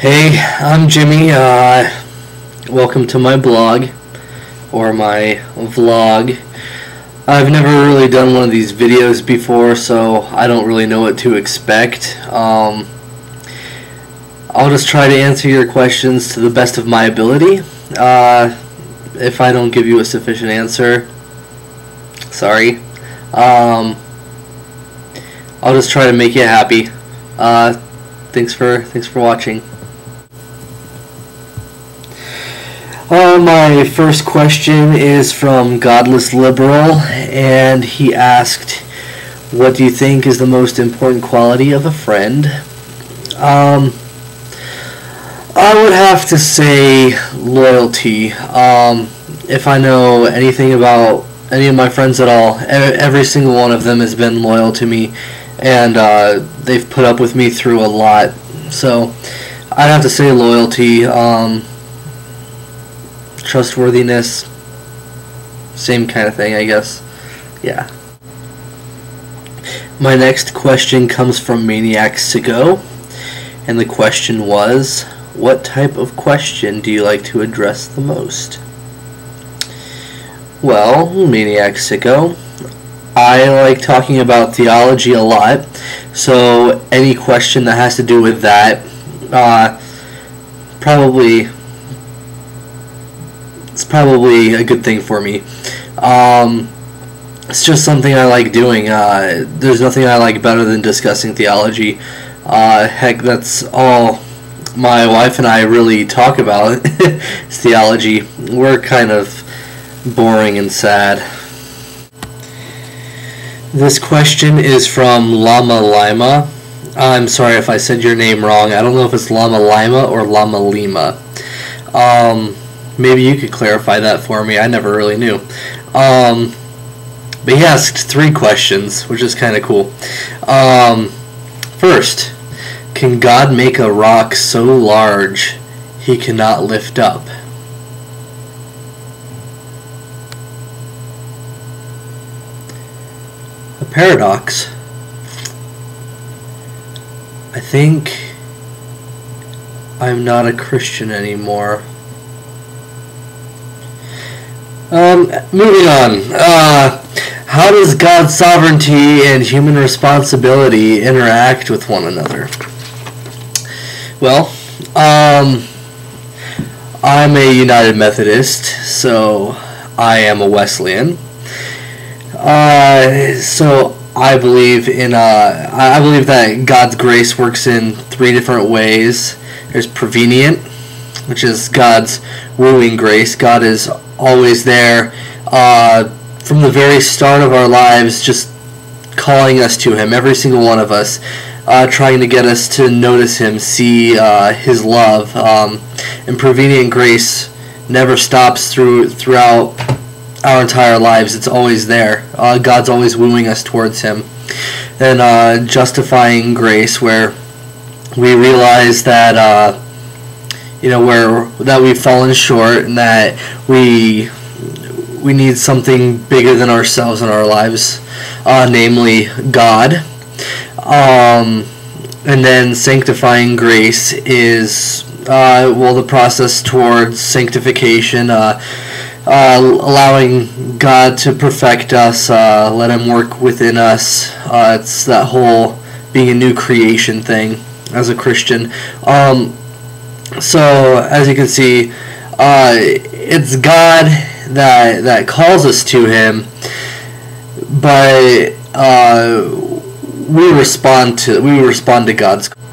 Hey, I'm Jimmy. Welcome to my blog, or my vlog. I've never really done one of these videos before, so I don't really know what to expect. I'll just try to answer your questions to the best of my ability. If I don't give you a sufficient answer, sorry. I'll just try to make you happy. Thanks for watching. My first question is from Godless Liberal, and he asked, what do you think is the most important quality of a friend? I would have to say loyalty. If I know anything about any of my friends at all, every single one of them has been loyal to me, and they've put up with me through a lot. So I'd have to say loyalty. Trustworthiness, same kind of thing, I guess. Yeah. My next question comes from Maniac Sicko, and the question was, what type of question do you like to address the most? Well, Maniac Sicko, I like talking about theology a lot, so any question that has to do with that, it's probably a good thing for me. It's just something I like doing. There's nothing I like better than discussing theology. Heck, that's all my wife and I really talk about is theology. We're kind of boring and sad. This question is from Llama Lima. I'm sorry if I said your name wrong. I don't know if it's Llama Lima or Llama Lima. Maybe you could clarify that for me. I never really knew. But he asked 3 questions, which is kind of cool. First, can God make a rock so large he cannot lift up? A paradox. I think I'm not a Christian anymore. Moving on. How does God's sovereignty and human responsibility interact with one another? Well, I'm a United Methodist, so I am a Wesleyan. So I believe that God's grace works in 3 different ways. There's prevenient, which is God's wooing grace. God is always there from the very start of our lives, just calling us to Him, every single one of us, trying to get us to notice Him, see His love. And prevenient grace never stops throughout our entire lives. It's always there. God's always wooing us towards Him. And justifying grace, where we realize that that we've fallen short and that we need something bigger than ourselves in our lives, namely God. And then sanctifying grace is the process towards sanctification, allowing God to perfect us, let Him work within us. It's that whole being a new creation thing as a Christian. So, as you can see, it's God that calls us to Him, but we respond to God's call.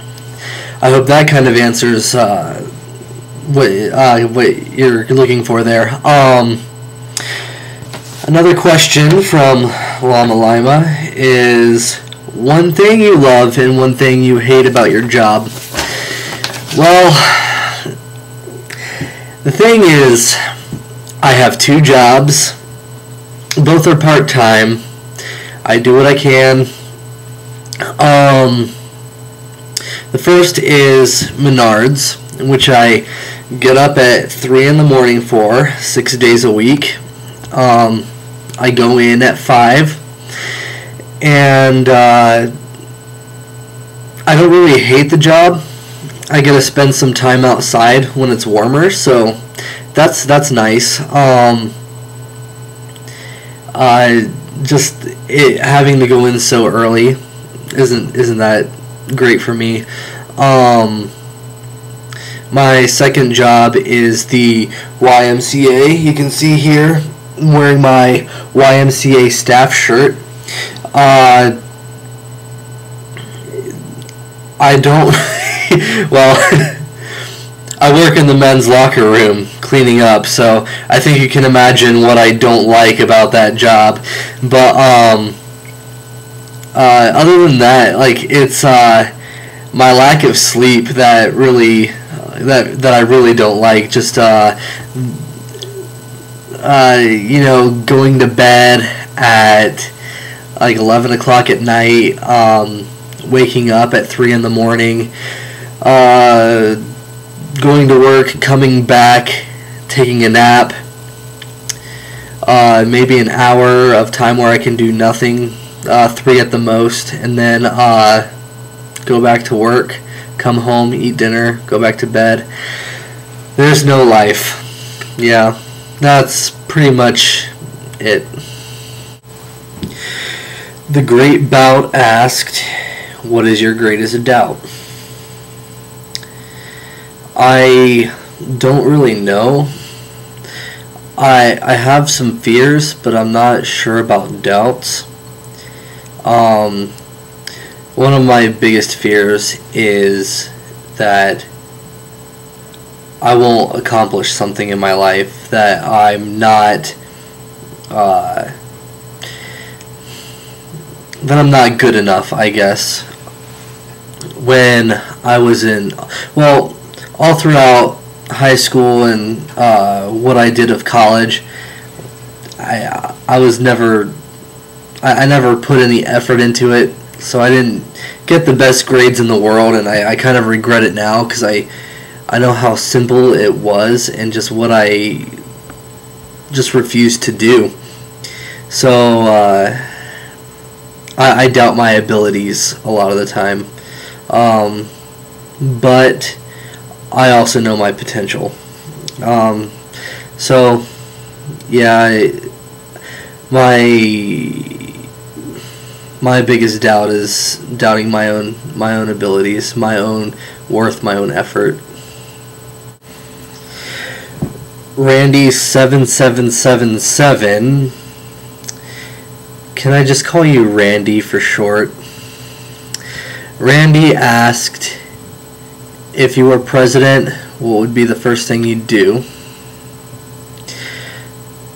I hope that kind of answers what you're looking for there. Another question from Llama Lima is, one thing you love and one thing you hate about your job. Well, the thing is, I have 2 jobs. Both are part-time. I do what I can. The first is Menards, in which I get up at 3 in the morning for 6 days a week. I go in at 5, and I don't really hate the job. I get to spend some time outside when it's warmer, so that's nice. Just having to go in so early isn't that great for me. My second job is the YMCA. You can see here I'm wearing my YMCA staff shirt. I don't well, I work in the men's locker room cleaning up, so I think you can imagine what I don't like about that job. But other than that, like, it's my lack of sleep that really that I really don't like. Just going to bed at like 11 o'clock at night, waking up at 3 in the morning, going to work, coming back, taking a nap, maybe an hour of time where I can do nothing, 3 at the most, and then go back to work, come home, eat dinner, go back to bed. There's no life. Yeah, that's pretty much it. The Great Bout asked, what is your greatest doubt? I don't really know. I have some fears, but I'm not sure about doubts. One of my biggest fears is that I won't accomplish something in my life, that I'm not good enough, I guess. When I was all throughout high school and what I did of college, I never put any effort into it, so I didn't get the best grades in the world, and I kind of regret it now because I know how simple it was and just what I just refused to do. So I doubt my abilities a lot of the time, but I also know my potential. So yeah, my biggest doubt is doubting my own abilities, my own worth, my own effort. Randy7777, can I just call you Randy for short? Randy asked, if you were president, what would be the first thing you'd do?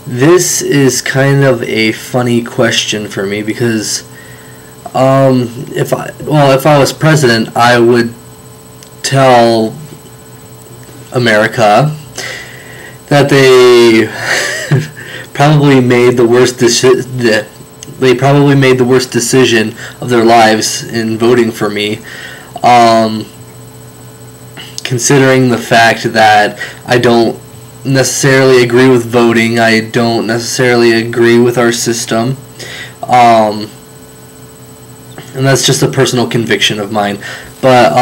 This is kind of a funny question for me because if I was president, I would tell America that they probably made the worst decision of their lives in voting for me. Considering the fact that I don't necessarily agree with voting, I don't necessarily agree with our system, and that's just a personal conviction of mine. But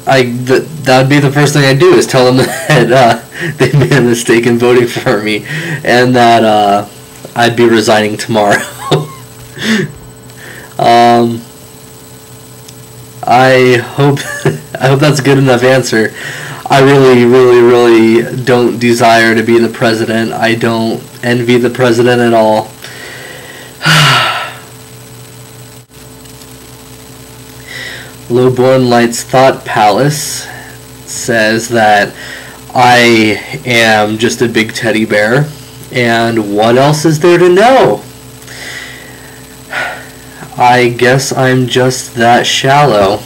that would be the first thing I'd do, is tell them that they made a mistake in voting for me, and that I'd be resigning tomorrow. I hope that's a good enough answer. I really don't desire to be the president. I don't envy the president at all. Lowborn Lights Thought Palace says that I am just a big teddy bear, and what else is there to know? I guess I'm just that shallow.